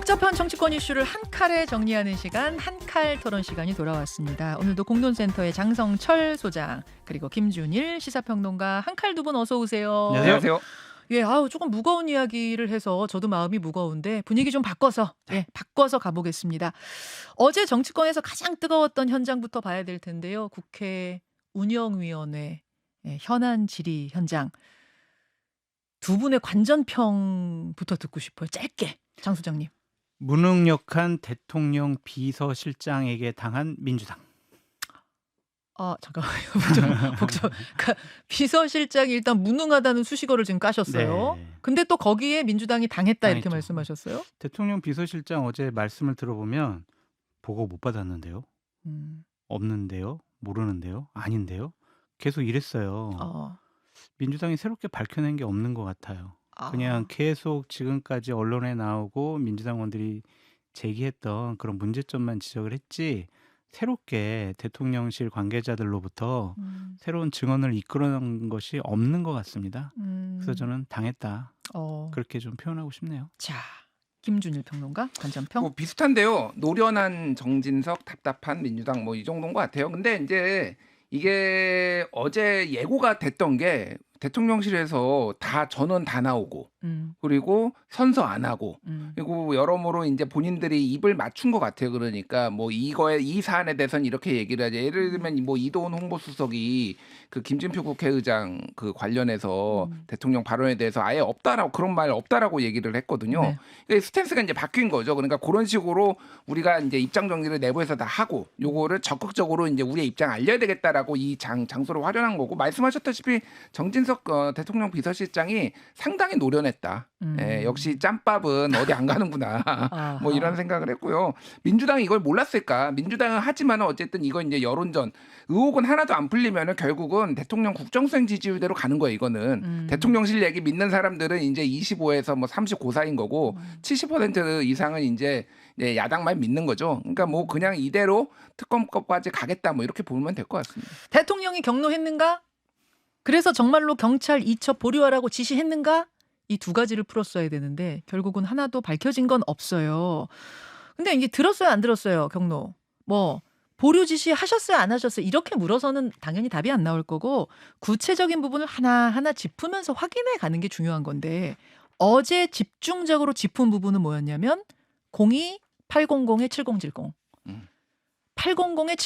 복잡한 정치권 이슈를 한 칼에 정리하는 시간, 한칼 토론 시간이 돌아왔습니다. 오늘도 공론센터의 장성철 소장 그리고 김준일 시사평론가 한칼 두 분 어서 오세요. 안녕하세요. 예, 조금 무거운 이야기를 해서 저도 마음이 무거운데 분위기 좀 바꿔서 바꿔서 가보겠습니다. 어제 정치권에서 가장 뜨거웠던 현장부터 봐야 될 텐데요. 국회 운영위원회 현안 질의 현장. 두 분의 관전평부터 듣고 싶어요. 짧게 장 소장님. 무능력한 대통령 비서실장에게 당한 민주당. 잠깐만요. 그러니까 비서실장이 일단 무능하다는 수식어를 지금 까셨어요. 네. 근데 또 거기에 민주당이 당했다 이렇게 당했죠. 말씀하셨어요. 대통령 비서실장 어제 말씀을 들어보면 보고 못 받았는데요. 없는데요. 모르는데요. 아닌데요. 계속 이랬어요. 민주당이 새롭게 밝혀낸 게 없는 것 같아요. 그냥 계속 지금까지 언론에 나오고 민주당원들이 제기했던 그런 문제점만 지적을 했지 새롭게 대통령실 관계자들로부터 새로운 증언을 이끌어낸 것이 없는 것 같습니다. 그래서 저는 당했다. 그렇게 좀 표현하고 싶네요. 자, 김준일 평론가 관전평. 뭐 비슷한데요. 노련한 정진석, 답답한 민주당 뭐 이 정도인 것 같아요. 근데 이제 이게 어제 예고가 됐던 게 대통령실에서 다 전원 다 나오고 그리고 선서 안 하고 그리고 여러모로 이제 본인들이 입을 맞춘 것 같아요. 그러니까 뭐 이거에 이 사안에 대해서는 이렇게 얘기를 하죠. 예를 들면 뭐 이도훈 홍보수석이 그 김진표 국회의장 그 관련해서 대통령 발언에 대해서 아예 없다라고 그런 말 없다라고 얘기를 했거든요. 네. 그러니까 스탠스가 이제 바뀐 거죠. 그러니까 그런 식으로 우리가 이제 입장 정리를 내부에서 다 하고 요거를 적극적으로 이제 우리의 입장 알려야 되겠다라고 이 장소를 활용한 거고 말씀하셨다시피 정진석 대통령 비서실장이 상당히 노련했다. 역시 짬밥은 어디 안 가는구나. 뭐 이런 생각을 했고요. 민주당이 이걸 몰랐을까? 민주당은 하지만 어쨌든 이거 이제 여론전 의혹은 하나도 안 풀리면은 결국은 대통령 국정수행 지지율대로 가는 거예요. 이거는 대통령실 얘기 믿는 사람들은 이제 25에서 뭐 30 고사인 거고 70% 이상은 이제 야당만 믿는 거죠. 그러니까 뭐 그냥 이대로 특검까지 가겠다 뭐 이렇게 보면 될 것 같습니다. 대통령이 경로했는가? 그래서 정말로 경찰 이첩 보류하라고 지시했는가? 이 두 가지를 풀었어야 되는데 결국은 하나도 밝혀진 건 없어요. 근데 이게 들었어요, 안 들었어요, 경로? 뭐 보류 지시 하셨어요, 안 하셨어요? 이렇게 물어서는 당연히 답이 안 나올 거고 구체적인 부분을 하나하나 짚으면서 확인해 가는 게 중요한 건데 어제 집중적으로 짚은 부분은 뭐였냐면 02-800-7070 800에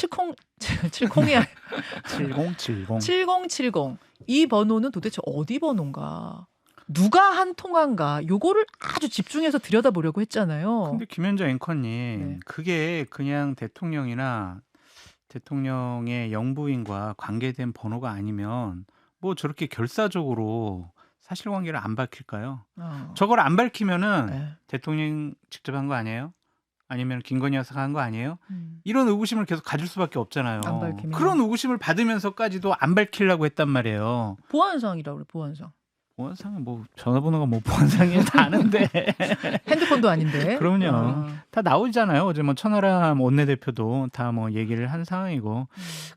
70이 7070 이 번호는 도대체 어디 번호인가? 누가 한 통화인가? 요거를 아주 집중해서 들여다보려고 했잖아요. 근데 김현정 앵커님 네. 그게 그냥 대통령이나 대통령의 영부인과 관계된 번호가 아니면 뭐 저렇게 결사적으로 사실관계를 안 밝힐까요? 저걸 안 밝히면은 대통령 직접 한 거 아니에요? 아니면 김건희 여사가 한 거 아니에요? 이런 의구심을 계속 가질 수밖에 없잖아요. 안 밝히면. 그런 의구심을 받으면서까지도 안 밝히려고 했단 말이에요. 보안상이라고 그래, 보안상. 보안상은 뭐 전화번호가 뭐 보안상이 다 아는데. 핸드폰도 아닌데. 그럼요. 다 나오잖아요. 어제 뭐 천하람 원내대표도 다 뭐 얘기를 한 상황이고.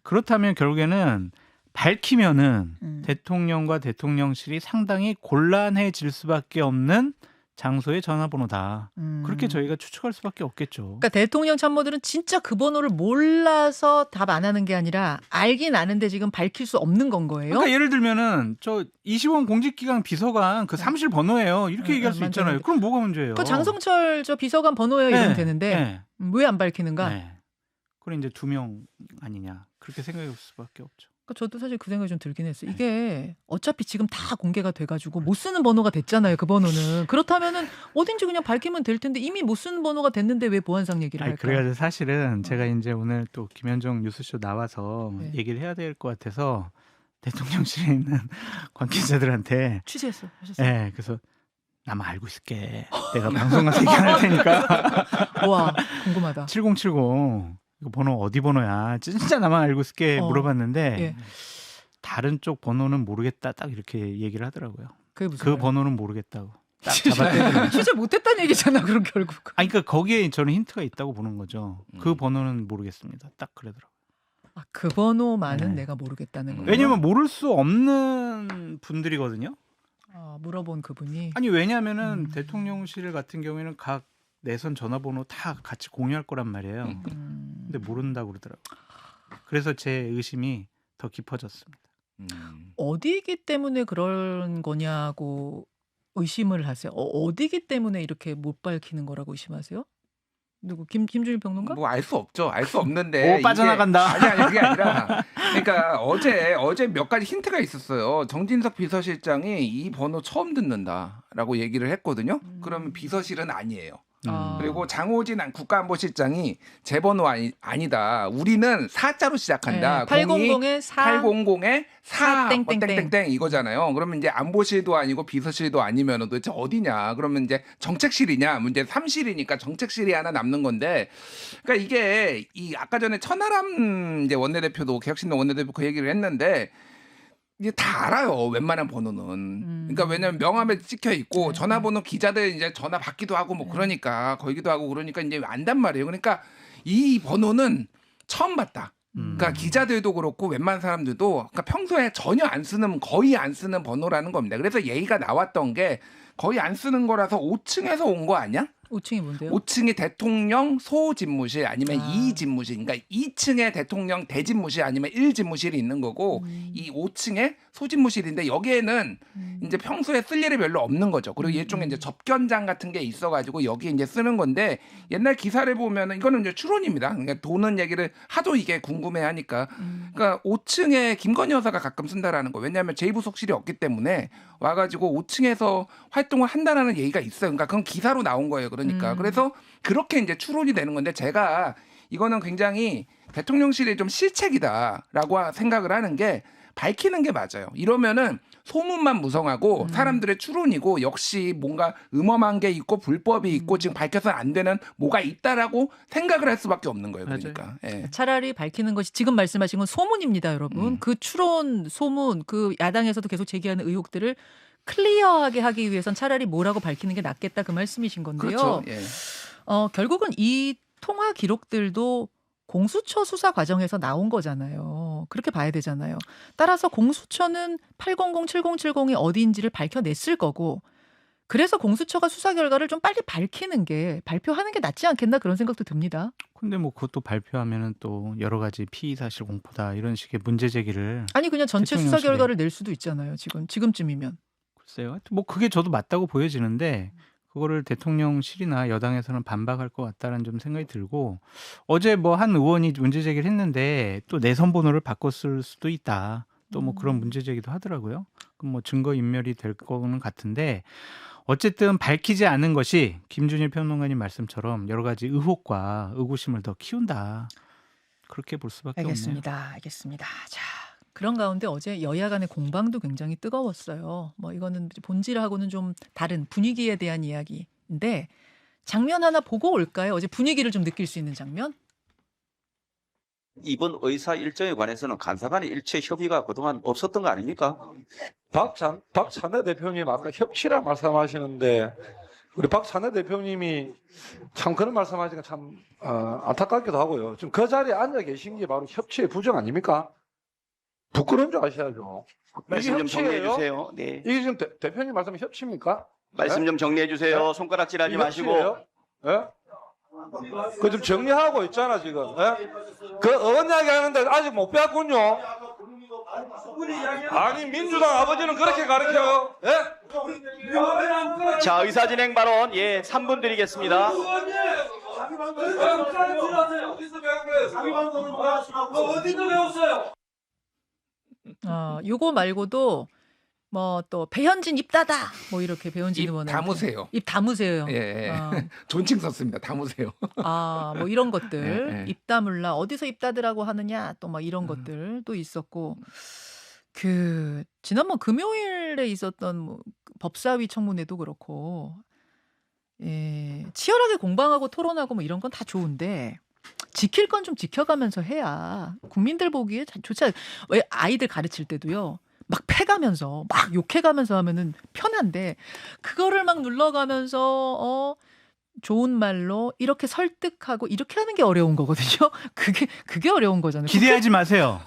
그렇다면 결국에는 밝히면은 대통령과 대통령실이 상당히 곤란해질 수밖에 없는 장소의 전화번호다. 그렇게 저희가 추측할 수밖에 없겠죠. 그러니까 대통령 참모들은 진짜 그 번호를 몰라서 답 안 하는 게 아니라 알긴 아는데 지금 밝힐 수 없는 건 거예요. 그러니까 예를 들면은 저 이시원 공직기강 비서관 그 사무실 번호예요. 이렇게 얘기할 수 있잖아요. 그럼 뭐가 문제예요? 그 장성철 저 비서관 번호예요 이러면 되는데 왜 안 밝히는가? 그럼 이제 2명 아니냐 그렇게 생각할 수밖에 없죠. 그러니까 저도 사실 그 생각이 좀 들긴 했어요. 이게 어차피 지금 다 공개가 돼가지고 못 쓰는 번호가 됐잖아요. 그 번호는. 그렇다면은 어딘지 그냥 밝히면 될 텐데 이미 못 쓰는 번호가 됐는데 왜 보안상 얘기를 할까? 그래가지고 사실은 제가 이제 오늘 또 김현정 뉴스쇼 나와서 얘기를 해야 될 것 같아서 대통령실에 있는 관계자들한테 취재했어요. 하셨어요? 그래서 나만 알고 있을게. 내가 방송 가서 얘기할 테니까. 와, 궁금하다. 7070 이거 번호 어디 번호야? 진짜 나만 알고 있을게 물어봤는데 다른 쪽 번호는 모르겠다. 딱 이렇게 얘기를 하더라고요. 그게 무슨 그 번호는 모르겠다고. 딱 잡아떼고. 취재 못했다는 얘기잖아. 그럼 결국. 그러니까 거기에 저는 힌트가 있다고 보는 거죠. 그 번호는 모르겠습니다. 딱 그러더라고요. 그 번호만은 내가 모르겠다는 거예요. 왜냐면 모를 수 없는 분들이거든요. 물어본 그분이. 아니 왜냐면은 대통령실 같은 경우에는 각 내선 전화번호 다 같이 공유할 거란 말이에요. 근데 모른다고 그러더라고요. 그래서 제 의심이 더 깊어졌습니다. 어디이기 때문에 그런 거냐고 의심을 하세요? 어디이기 때문에 이렇게 못 밝히는 거라고 의심하세요? 누구 김준일 평론가? 뭐 알 수 없죠. 알 수 없는데 오, 빠져나간다. 아니 그게 아니라 그러니까 어제 몇 가지 힌트가 있었어요. 정진석 비서실장이 이 번호 처음 듣는다라고 얘기를 했거든요. 그러면 비서실은 아니에요. 그리고 장호진 국가안보실장이 제 번호 아니다. 우리는 4자로 시작한다. 800에 4 땡땡땡 이거잖아요. 그러면 이제 안보실도 아니고 비서실도 아니면 도대체 어디냐? 그러면 이제 정책실이냐? 문제 3실이니까 정책실이 하나 남는 건데, 그러니까 이게 이 아까 전에 천하람 이제 원내대표도 개혁신당 원내대표 그 얘기를 했는데. 이게 다 알아요. 웬만한 번호는. 그러니까 왜냐면 명함에 찍혀 있고 전화번호 기자들 이제 전화 받기도 하고 뭐 그러니까 걸기도 하고 그러니까 이제 안단 말이에요. 그러니까 이 번호는 처음 봤다. 그러니까 기자들도 그렇고 웬만한 사람들도 그러니까 평소에 전혀 안 쓰는 거의 안 쓰는 번호라는 겁니다. 그래서 얘기가 나왔던 게 거의 안 쓰는 거라서 5층에서 온 거 아니야? 5층이 뭔데요? 5층이 대통령 소집무실 아니면 2집무실. 그러니까 2층에 대통령 대집무실 아니면 1집무실이 있는 거고 이 5층에 소집무실인데 여기에는 이제 평소에 쓸 일이 별로 없는 거죠. 그리고 일종의 이제 접견장 같은 게 있어가지고 여기 이제 쓰는 건데 옛날 기사를 보면은 이거는 이제 추론입니다. 그러니까 도는 얘기를 하도 이게 궁금해하니까. 그러니까 5층에 김건희 여사가 가끔 쓴다라는 거. 왜냐하면 제2부속실이 없기 때문에 와가지고 5층에서 활동을 한다라는 얘기가 있어요. 그러니까 그건 기사로 나온 거예요. 그러니까 그래서 그렇게 이제 추론이 되는 건데 제가 이거는 굉장히 대통령실의 좀 실책이다라고 생각을 하는 게 밝히는 게 맞아요. 이러면은 소문만 무성하고 사람들의 추론이고 역시 뭔가 음험한 게 있고 불법이 있고 지금 밝혀서는 안 되는 뭐가 있다라고 생각을 할 수밖에 없는 거예요. 그러니까 예. 차라리 밝히는 것이 지금 말씀하신 건 소문입니다, 여러분. 그 추론, 소문, 그 야당에서도 계속 제기하는 의혹들을 클리어하게 하기 위해선 차라리 뭐라고 밝히는 게 낫겠다 그 말씀이신 건데요. 그렇죠. 예. 결국은 이 통화 기록들도 공수처 수사 과정에서 나온 거잖아요. 그렇게 봐야 되잖아요. 따라서 공수처는 800, 7070이 어디인지를 밝혀냈을 거고 그래서 공수처가 수사 결과를 좀 빨리 발표하는 게 낫지 않겠나 그런 생각도 듭니다. 근데 뭐 그것도 발표하면은 또 여러 가지 피의 사실 공포다 이런 식의 문제 제기를 아니 그냥 전체 수사 결과를 낼 수도 있잖아요. 지금쯤이면. 글쎄요. 뭐 그게 저도 맞다고 보여지는데 그거를 대통령실이나 여당에서는 반박할 것 같다는 좀 생각이 들고 어제 뭐 한 의원이 문제 제기를 했는데 또 내선 번호를 바꿨을 수도 있다. 또 뭐 그런 문제 제기도 하더라고요. 그럼 뭐 증거 인멸이 될 거는 같은데 어쨌든 밝히지 않은 것이 김준일 평론가님 말씀처럼 여러 가지 의혹과 의구심을 더 키운다. 그렇게 볼 수밖에 없네요. 알겠습니다. 자, 그런 가운데 어제 여야 간의 공방도 굉장히 뜨거웠어요. 뭐 이거는 본질하고는 좀 다른 분위기에 대한 이야기인데 장면 하나 보고 올까요? 어제 분위기를 좀 느낄 수 있는 장면? 이번 의사 일정에 관해서는 간사 간의 일체 협의가 그동안 없었던 거 아닙니까? 박찬대 대표님 아까 협치라 말씀하시는데 우리 박찬대 대표님이 참 그런 말씀하시니까 참 안타깝기도 하고요. 지금 그 자리에 앉아 계신 게 바로 협치의 부정 아닙니까? 부끄러운 줄 아셔야죠. 말씀 좀 정리해 주세요. 네. 이게 지금 대표님 말씀이 협치입니까? 말씀 좀 정리해 주세요. 손가락질하지 마시고. 예? 그 좀 정리하고 있잖아 지금. 예? 그 어원 이야기 하는데 아직 못 배웠군요. 아니 민주당 아버지는 그렇게 가르쳐요. 예? 자, 의사 진행 발언 3분 드리겠습니다. 어디서 배웠어요? 요거 말고도 뭐 또 배현진 입 닫아 뭐 이렇게 배현진 입 의원한테 다무세요. 입 다무세요. 예. 존칭 썼습니다. 다무세요. 뭐 이런 것들 예. 입 다물라 어디서 입 닫으라고 하느냐 또 막 이런 것들도 있었고 그 지난번 금요일에 있었던 뭐 법사위 청문회도 그렇고 치열하게 공방하고 토론하고 뭐 이런 건 다 좋은데 지킬 건 좀 지켜가면서 해야 국민들 보기에 좋지 않아요. 왜 아이들 가르칠 때도요. 막 패가면서 막 욕해가면서 하면은 편한데 그거를 막 눌러가면서 좋은 말로 이렇게 설득하고 이렇게 하는 게 어려운 거거든요. 그게 어려운 거잖아요. 기대하지 마세요.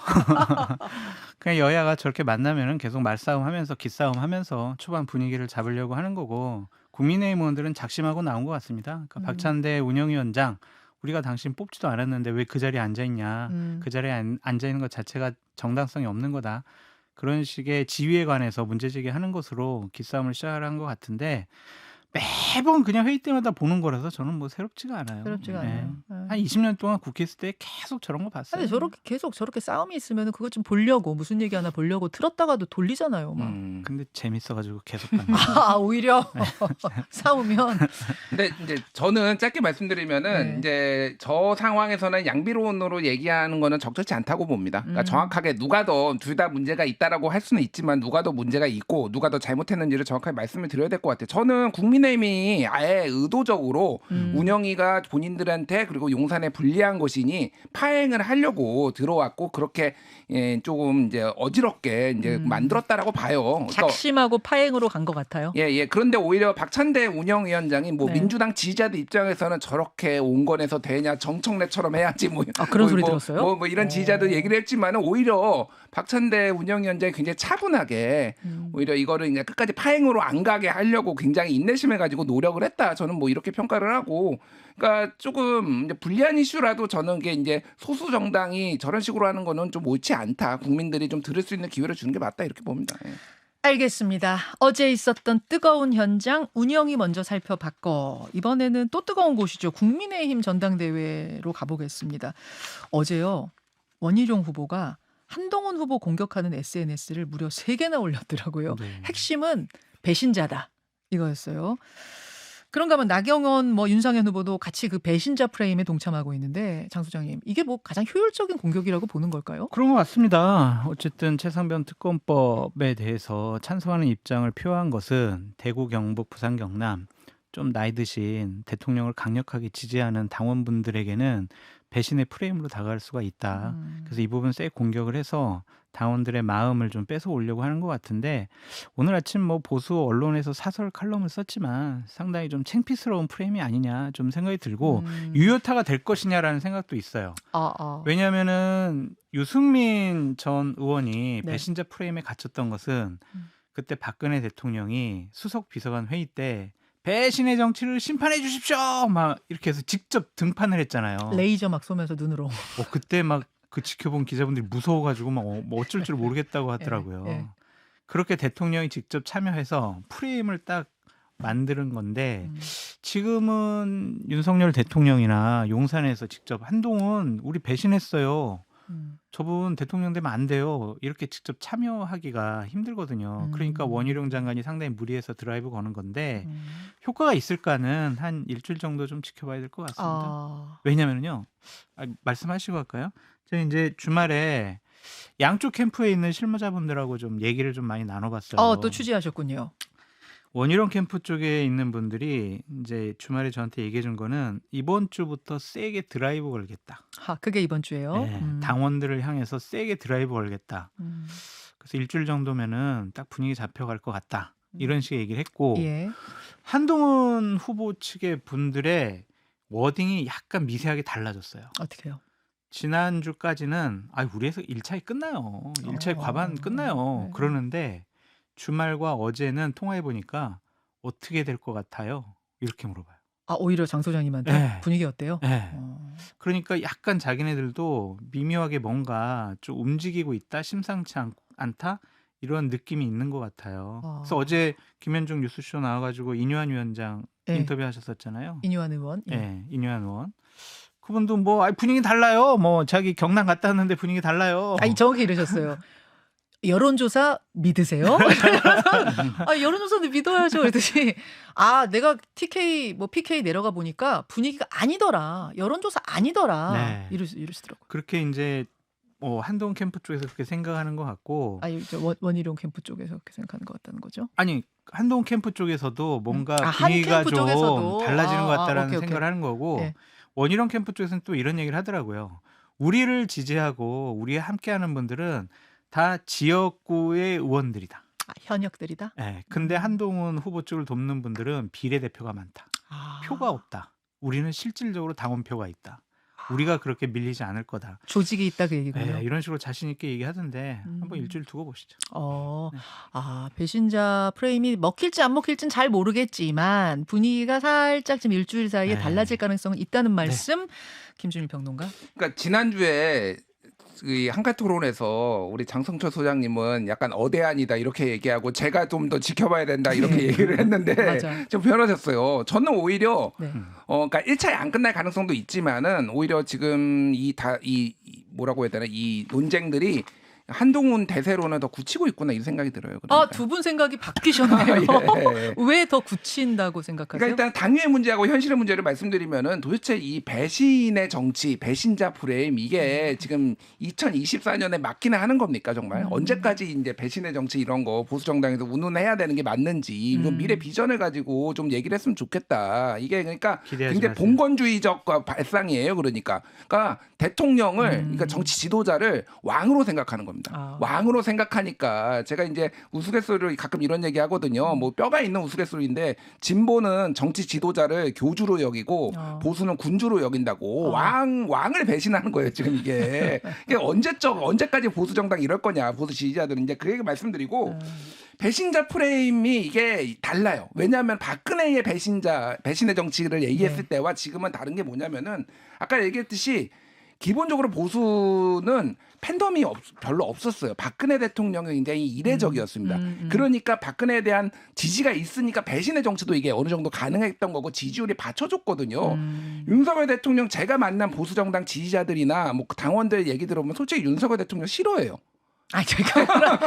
그냥 여야가 저렇게 만나면은 계속 말싸움하면서 기싸움하면서 초반 분위기를 잡으려고 하는 거고 국민의힘 의원들은 작심하고 나온 것 같습니다. 그러니까 박찬대 운영위원장 우리가 당신 뽑지도 않았는데 왜 그 자리에 앉아 있냐. 그 자리에 앉아 있는 것 자체가 정당성이 없는 거다. 그런 식의 지위에 관해서 문제제기하는 것으로 기싸움을 시작한 것 같은데 매번 그냥 회의 때마다 보는 거라서 저는 뭐 새롭지가 않아요. 새롭지가 네. 않아요. 한 20년 동안 국회 있을 때 계속 저런 거 봤어요. 근데 저렇게 계속 저렇게 싸움이 있으면 그거 좀 보려고 무슨 얘기 하나 보려고 틀었다가도 돌리잖아요. 막. 근데 재밌어가지고 계속 봤는데. 오히려 싸우면. 근데 이제 저는 짧게 말씀드리면은 이제 저 상황에서는 양비론으로 얘기하는 거는 적절치 않다고 봅니다. 그러니까 정확하게 누가 더 둘 다 문제가 있다라고 할 수는 있지만 누가 더 문제가 있고 누가 더 잘못했는지를 정확하게 말씀을 드려야 될 것 같아요. 저는 국민의힘이 아예 의도적으로 운영위가 본인들한테 그리고 용산에 불리한 것이니 파행을 하려고 들어왔고 그렇게 조금 이제 어지럽게 이제 만들었다라고 봐요. 그러니까 작심하고 파행으로 간 것 같아요. 예. 그런데 오히려 박찬대 운영위원장이 뭐 민주당 지지자들 입장에서는 저렇게 온건에서 되냐 정청래처럼 해야지 뭐 그런 소리 들었어요? 뭐 이런 지지자들 얘기를 했지만은 오히려 박찬대 운영위원장이 굉장히 차분하게 오히려 이거를 그냥 끝까지 파행으로 안 가게 하려고 굉장히 인내심을 가지고 노력을 했다. 저는 뭐 이렇게 평가를 하고, 그러니까 조금 이제 불리한 이슈라도 저는 게 이제 소수 정당이 저런 식으로 하는 거는 좀 옳지 않다. 국민들이 좀 들을 수 있는 기회를 주는 게 맞다 이렇게 봅니다. 예. 알겠습니다. 어제 있었던 뜨거운 현장 운영이 먼저 살펴봤고 이번에는 또 뜨거운 곳이죠. 국민의힘 전당대회로 가보겠습니다. 어제요. 원희룡 후보가 한동훈 후보 공격하는 SNS를 무려 3개나 올렸더라고요. 네. 핵심은 배신자다 이거였어요. 그런가 하면 나경원 윤상현 후보도 같이 그 배신자 프레임에 동참하고 있는데 장 소장님 이게 뭐 가장 효율적인 공격이라고 보는 걸까요? 그런 것 같습니다. 어쨌든 최상병 특검법에 대해서 찬성하는 입장을 표한 것은 대구, 경북, 부산, 경남 좀 나이 드신 대통령을 강력하게 지지하는 당원분들에게는 배신의 프레임으로 다가갈 수가 있다. 그래서 이 부분 세게 공격을 해서 당원들의 마음을 좀 뺏어 오려고 하는 것 같은데 오늘 아침 보수 언론에서 사설 칼럼을 썼지만 상당히 좀 창피스러운 프레임이 아니냐 좀 생각이 들고 유효타가 될 것이냐라는 생각도 있어요. 왜냐하면은 유승민 전 의원이 배신자 프레임에 갇혔던 것은 그때 박근혜 대통령이 수석 비서관 회의 때 배신의 정치를 심판해 주십시오 막 이렇게 해서 직접 등판을 했잖아요. 레이저 막 쏘면서 눈으로. 그때 막 그 지켜본 기자분들이 무서워가지고 막 어쩔 줄 모르겠다고 하더라고요. 그렇게 대통령이 직접 참여해서 프레임을 딱 만드는 건데 지금은 윤석열 대통령이나 용산에서 직접 한동훈 우리 배신했어요. 저분 대통령 되면 안 돼요. 이렇게 직접 참여하기가 힘들거든요. 그러니까 원희룡 장관이 상당히 무리해서 드라이브 거는 건데 효과가 있을까는 한 일주일 정도 좀 지켜봐야 될 것 같습니다. 왜냐면요. 말씀하시고 할까요? 저는 이제 주말에 양쪽 캠프에 있는 실무자분들하고 좀 얘기를 좀 많이 나눠봤어요. 또 취재하셨군요. 원희룡 캠프 쪽에 있는 분들이 이제 주말에 저한테 얘기해 준 거는 이번 주부터 세게 드라이브 걸겠다. 그게 이번 주예요? 네, 당원들을 향해서 세게 드라이브 걸겠다. 그래서 일주일 정도면은 딱 분위기 잡혀갈 것 같다. 이런 식의 얘기를 했고 한동훈 후보 측의 분들의 워딩이 약간 미세하게 달라졌어요. 어떻게요? 지난주까지는 우리에서 1차에 끝나요. 1차에 과반 끝나요. 그러는데 주말과 어제는 통화해보니까 어떻게 될 것 같아요? 이렇게 물어봐요. 오히려 장 소장님한테 분위기 어때요? 그러니까 약간 자기네들도 미묘하게 뭔가 좀 움직이고 있다, 심상치 않다 이런 느낌이 있는 것 같아요. 그래서 어제 김현중 뉴스쇼 나와가지고 인유한 위원장 인터뷰하셨었잖아요. 인유한 의원. 인유한 의원. 그분도 분위기 달라요. 자기 경남 갔다 왔는데 분위기 달라요. 정확히 이러셨어요. 여론조사 믿으세요? 여론조사도 믿어야죠. 그랬더니 내가 PK 내려가 보니까 분위기가 아니더라. 여론조사 아니더라. 이러시더라고요. 그렇게 이제 한동훈 캠프 쪽에서 그렇게 생각하는 것 같고. 원희룡 캠프 쪽에서 그렇게 생각하는 것 같다는 거죠? 아니 한동훈 캠프 쪽에서도 뭔가 분위기가 좀 달라지는 것 같다라는 생각을 하는 거고 원희룡 캠프 쪽에서는 또 이런 얘기를 하더라고요. 우리를 지지하고 우리와 함께하는 분들은 다 지역구의 의원들이다. 현역들이다? 네. 근데 한동훈 후보 쪽을 돕는 분들은 비례대표가 많다. 표가 없다. 우리는 실질적으로 당원표가 있다. 우리가 그렇게 밀리지 않을 거다. 조직이 있다 그 얘기군요. 네, 이런 식으로 자신 있게 얘기하던데 한번 일주일 두고 보시죠. 네. 배신자 프레임이 먹힐지 안 먹힐지는 잘 모르겠지만 분위기가 살짝 지금 일주일 사이에 네. 달라질 가능성은 있다는 말씀 김준일 평론가. 그러니까 지난주에 이 한카 토론에서 우리 장성철 소장님은 약간 어대안이다 이렇게 얘기하고 제가 좀 더 지켜봐야 된다 이렇게 얘기를 했는데 맞아. 좀 변하셨어요. 저는 오히려 네. 그러니까 1차에 안 끝날 가능성도 있지만은 오히려 지금 이 뭐라고 해야 되나 이 논쟁들이 한동훈 대세로는 더 굳히고 있구나 이 생각이 들어요. 그러니까. 두 분 생각이 바뀌셨네요. 예. 왜 더 굳힌다고 생각하세요? 그러니까 일단 당위의 문제하고 현실의 문제를 말씀드리면은 도대체 이 배신의 정치, 배신자 프레임 이게 지금 2024년에 맞기는 하는 겁니까 정말? 언제까지 이제 배신의 정치 이런 거 보수 정당에서 운운해야 되는 게 맞는지 이건 미래 비전을 가지고 좀 얘기를 했으면 좋겠다. 이게 그러니까 굉장히 마세요. 봉건주의적 발상이에요. 그러니까 대통령을 그러니까 정치 지도자를 왕으로 생각하는 겁니다. 왕으로 생각하니까 제가 이제 우스갯소리로 가끔 이런 얘기 하거든요. 뭐 뼈가 있는 우스갯소리인데 진보는 정치 지도자를 교주로 여기고 보수는 군주로 여긴다고 왕을 배신하는 거예요. 지금 이게 언제까지 보수 정당 이럴 거냐 보수 지지자들은 이제 그 얘기 말씀드리고 배신자 프레임이 이게 달라요. 왜냐하면 박근혜의 배신의 정치를 얘기했을 때와 지금은 다른 게 뭐냐면은 아까 얘기했듯이 기본적으로 보수는 팬덤이 별로 없었어요. 박근혜 대통령이 굉장히 이례적이었습니다. 그러니까 박근혜에 대한 지지가 있으니까 배신의 정치도 이게 어느 정도 가능했던 거고 지지율이 받쳐줬거든요. 윤석열 대통령 제가 만난 보수 정당 지지자들이나 뭐 당원들 얘기 들어보면 솔직히 윤석열 대통령 싫어해요.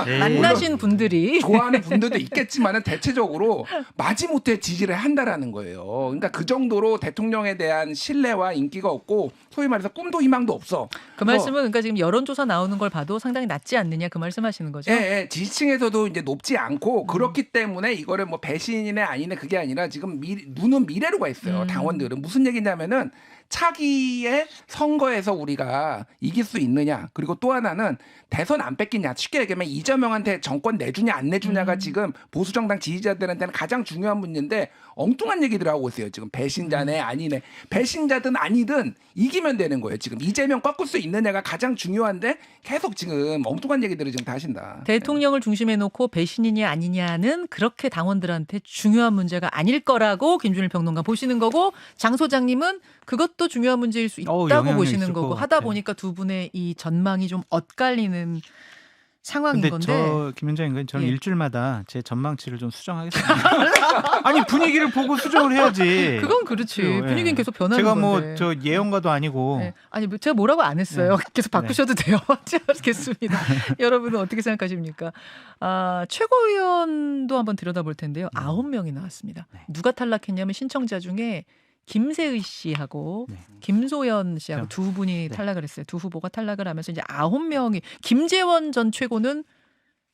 만나신 분들이 좋아하는 분들도 있겠지만은 대체적으로 마지못해 지지를 한다라는 거예요. 그러니까 그 정도로 대통령에 대한 신뢰와 인기가 없고 소위 말해서 꿈도 희망도 없어. 그 말씀은 그러니까 지금 여론조사 나오는 걸 봐도 상당히 낮지 않느냐 그 말씀하시는 거죠? 예, 지지층에서도 이제 높지 않고 그렇기 때문에 이거를 뭐 배신이네 아니네 그게 아니라 지금 눈은 미래로 가 있어요. 당원들은 무슨 얘기냐면은 차기의 선거에서 우리가 이길 수 있느냐 그리고 또 하나는 대선 안 뺏기냐 쉽게 얘기하면 이재명한테 정권 내주냐 안 내주냐가 지금 보수정당 지지자들한테는 가장 중요한 문제인데 엉뚱한 얘기들 하고 있어요. 지금 배신자네 아니네 배신자든 아니든 이기면 되는 거예요. 지금 이재명 꺾을 수 있느냐가 가장 중요한데 계속 지금 엉뚱한 얘기들을 지금 다 하신다. 대통령을 중심에 놓고 배신이냐 아니냐는 그렇게 당원들한테 중요한 문제가 아닐 거라고 김준일 평론가 보시는 거고 장 소장님은 그것도 중요한 문제일 수 있다고 영향이 보시는 있을 거고 것 하다 같아요. 보니까 두 분의 이 전망이 좀 엇갈리는 상황인 근데 건데 김현장님 저는 예. 일주일마다 제 전망치를 좀 수정하겠습니다. 아니 분위기를 보고 수정을 해야지. 그건 그렇지. 예. 분위기는 계속 변하는 제가 건데. 뭐 저 예언가도 아니고 네. 아니 뭐 제가 뭐라고 안 했어요. 계속 바꾸셔도 돼요. 알겠습니다. 여러분은 어떻게 생각하십니까? 최고위원도 한번 들여다볼 텐데요. 9명이 나왔습니다. 누가 탈락했냐면 신청자 중에 김세의 씨하고 김소연 씨하고 두 분이 탈락을 했어요. 두 후보가 탈락을 하면서 이제 9명이 김재원 전 최고는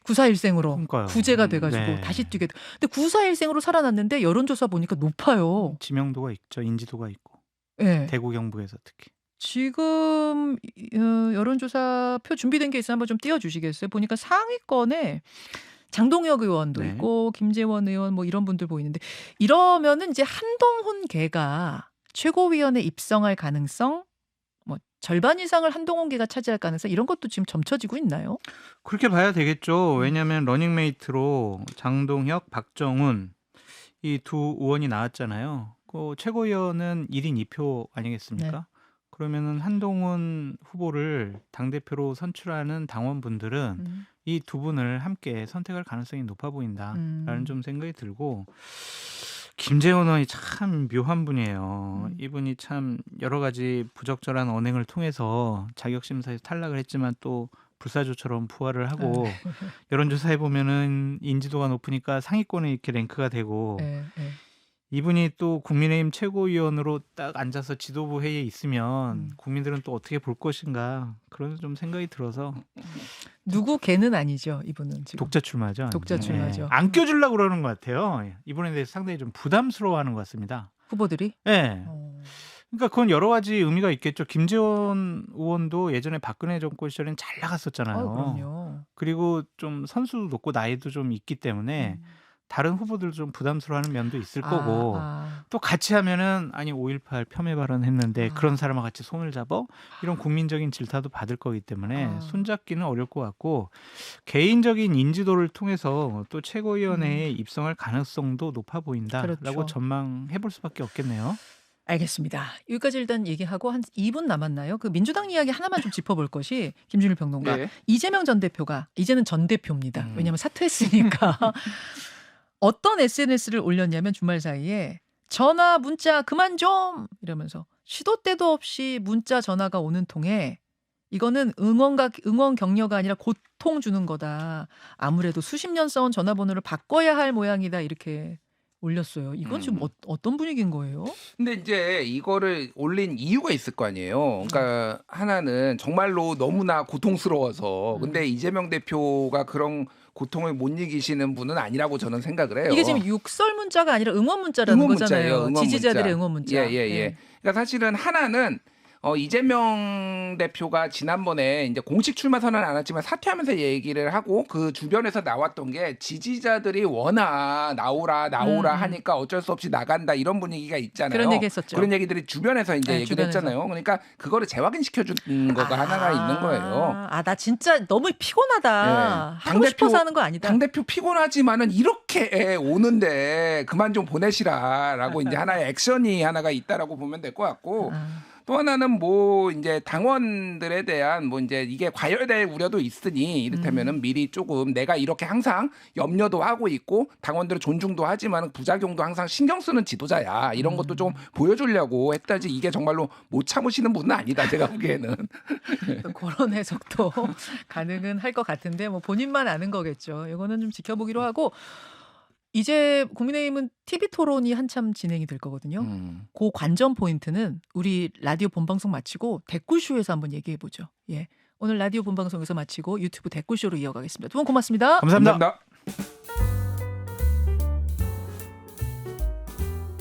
9.4일생으로 그러니까요. 구제가 돼가지고 다시 뛰게 돼. 근데 9.4일생으로 살아났는데 여론조사 보니까 높아요. 지명도가 있죠. 인지도가 있고. 네. 대구 경북에서 특히. 지금 여론조사 표 준비된 게 있어요. 한번 좀 띄워주시겠어요? 보니까 상위권에 장동혁 의원도 있고 김재원 의원 뭐 이런 분들 보이는데 이러면은 이제 한동훈 계가 최고위원에 입성할 가능성 뭐 절반 이상을 한동훈 계가 차지할 가능성 이런 것도 지금 점쳐지고 있나요? 그렇게 봐야 되겠죠. 왜냐하면 러닝메이트로 장동혁, 박정훈 이 두 의원이 나왔잖아요. 그 최고위원은 1인 2표 아니겠습니까? 네. 그러면은 한동훈 후보를 당대표로 선출하는 당원분들은 이 두 분을 함께 선택할 가능성이 높아 보인다라는 좀 생각이 들고 김재원 의원이 참 묘한 분이에요. 이분이 참 여러 가지 부적절한 언행을 통해서 자격심사에서 탈락을 했지만 또 불사조처럼 부활을 하고 여론조사에 보면은 인지도가 높으니까 상위권에 이렇게 랭크가 되고 이분이 또 국민의힘 최고위원으로 딱 앉아서 지도부 회의에 있으면 국민들은 또 어떻게 볼 것인가 그런 좀 생각이 들어서 누구 걔는 아니죠. 이분은 지금. 독자 출마죠. 독자 출마죠. 네. 안 껴주려고 그러는 것 같아요. 이분에 대해서 상당히 좀 부담스러워하는 것 같습니다. 후보들이? 네. 그러니까 그건 여러 가지 의미가 있겠죠. 김재원 의원도 예전에 박근혜 정권 시절엔 잘 나갔었잖아요. 그럼요. 그리고 좀 선수도 높고 나이도 좀 있기 때문에 다른 후보들도 좀 부담스러워하는 면도 있을 거고 또 같이 하면은 아니 5.18 폄훼 발언했는데 그런 사람과 같이 손을 잡아 이런 국민적인 질타도 받을 거기 때문에 손잡기는 어려울 것 같고 개인적인 인지도를 통해서 또 최고위원회에 입성할 가능성도 높아 보인다라고 그렇죠. 전망해 볼 수밖에 없겠네요. 알겠습니다. 여기까지 일단 얘기하고 한 2분 남았나요? 그 민주당 이야기 하나만 좀 짚어볼 것이 김준일 평론가. 네. 이재명 전 대표가 이제는 전 대표입니다. 왜냐하면 사퇴했으니까. 어떤 SNS를 올렸냐면 주말 사이에 전화 문자 그만 좀 이러면서 시도 때도 없이 문자 전화가 오는 통에 이거는 응원 격려가 아니라 고통 주는 거다. 아무래도 수십 년 써온 전화번호를 바꿔야 할 모양이다 이렇게 올렸어요. 이건 지금 어떤 분위기인 거예요? 근데 이제 이거를 올린 이유가 있을 거 아니에요. 그러니까 하나는 정말로 너무나 고통스러워서 근데 이재명 대표가 그런 고통을 못 이기시는 분은 아니라고 저는 생각을 해요. 이게 지금 육설 문자가 아니라 응원 문자라는 응원 거잖아요. 문자예요. 응원 지지자들의 문자. 응원 문자. 예. 그러니까 사실은 하나는 이재명 대표가 지난번에 이제 공식 출마 선언은 안 했지만 사퇴하면서 얘기를 하고 그 주변에서 나왔던 게 지지자들이 워낙 나오라 하니까 어쩔 수 없이 나간다 이런 분위기가 있잖아요. 그런 얘기 했었죠. 그런 얘기들이 주변에서 이제 네, 얘기를 주변에서. 했잖아요. 그러니까 그거를 재확인시켜 준 거가 하나가 있는 거예요. 나 진짜 너무 피곤하다. 네. 하고 싶어서 하는 거 아니다. 당대표 피곤하지만은 이렇게 오는데 그만 좀 보내시라라고 이제 하나의 액션이 하나가 있다라고 보면 될 것 같고 또 하나는 뭐 이제 당원들에 대한 뭐 이제 이게 과열될 우려도 있으니 이를테면은 미리 조금 내가 이렇게 항상 염려도 하고 있고 당원들을 존중도 하지만 부작용도 항상 신경 쓰는 지도자야 이런 것도 좀 보여주려고 했다지 이게 정말로 못 참으시는 분은 아니다 제가 보기에는. 그런 해석도 가능은 할 것 같은데 뭐 본인만 아는 거겠죠. 이거는 좀 지켜보기로 하고 이제 국민의힘은 TV 토론이 한참 진행이 될 거거든요. 그 관전 포인트는 우리 라디오 본방송 마치고 댓글쇼에서 한번 얘기해 보죠. 예, 오늘 라디오 본방송에서 마치고 유튜브 댓글쇼로 이어가겠습니다. 두 분 고맙습니다. 감사합니다.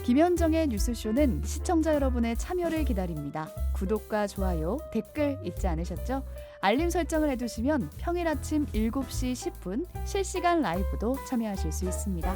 김현정의 뉴스쇼는 시청자 여러분의 참여를 기다립니다. 구독과 좋아요, 댓글 잊지 않으셨죠? 알림 설정을 해두시면 평일 아침 7시 10분 실시간 라이브도 참여하실 수 있습니다.